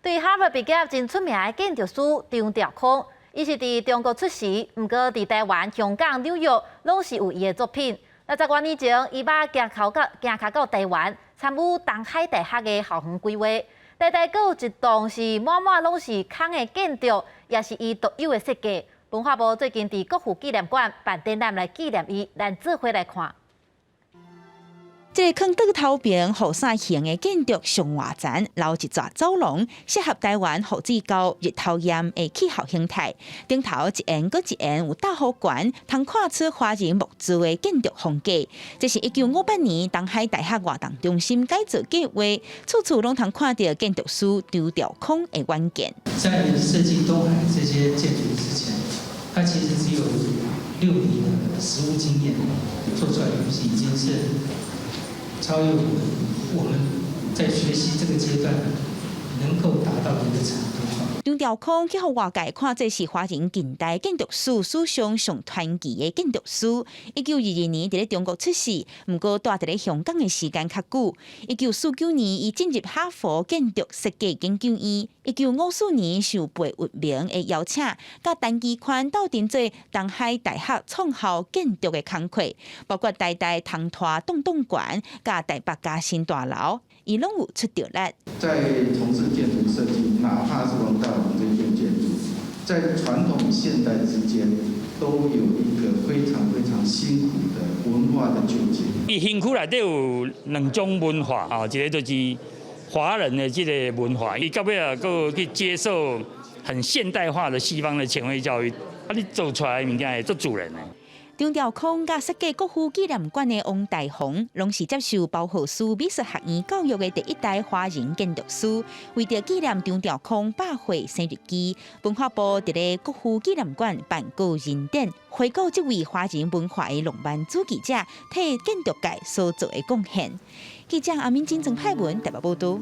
对哈佛毕业真出名的建筑师张兆康，伊是伫中国出世，毋过伫台湾、香港、纽约拢是有伊的作品。10多年前，伊捌行脚到台湾，参与东海大学的校园规划。代代阁有一栋是满拢是空的建筑，也是伊独有的设计。文化部最近伫国父纪念馆办展览来纪念伊，咱做伙来看。这个坑道头边雨伞形的建筑上外层，留一座走廊，适合台湾雨水高、日头炎的气候形态。顶头一沿搁一沿有大好悬，通看出华人木质的建筑风格。这是1958年东海大学活动中心改造计划，处处拢通看到建筑师张兆康的远见。在设计东海这些建筑之前，他其实只有6年的实务经验，做出来的东西已经是超越我们在学习这个阶段能够达到的一个程度。张兆康去互外界看，这是华人近代建筑史史上上传奇的建筑师。1922年伫咧中国出世，不过住伫咧香港的时间较久。1949年，伊进入哈佛建筑设计研究院。1954年，受被闻名的邀请，甲陈其宽斗阵做东海大学创校建筑的工课，包括台大通拖洞馆、甲台北嘉新大楼，伊拢有出着力。在从事建筑设计，哪怕是王大陆这件建筑，在传统现代之间，都有一个非常非常辛苦的文化的纠结。伊兴趣内底有2种文化啊，一个就是华人的这个文化，伊到尾啊，搁去接受很现代化的西方的前卫教育，啊，你做出来的物件会做主人的。张兆康甲设计国父纪念馆的王大宏，拢是接受包豪斯美术学院教育的第一代华人建筑师。为着纪念张兆康100岁生日期，文化部伫咧国父纪念馆办个人展，回顾这位华人文化的浪漫主义者替建筑界所做的贡献。记者阿明真正派文台北报道。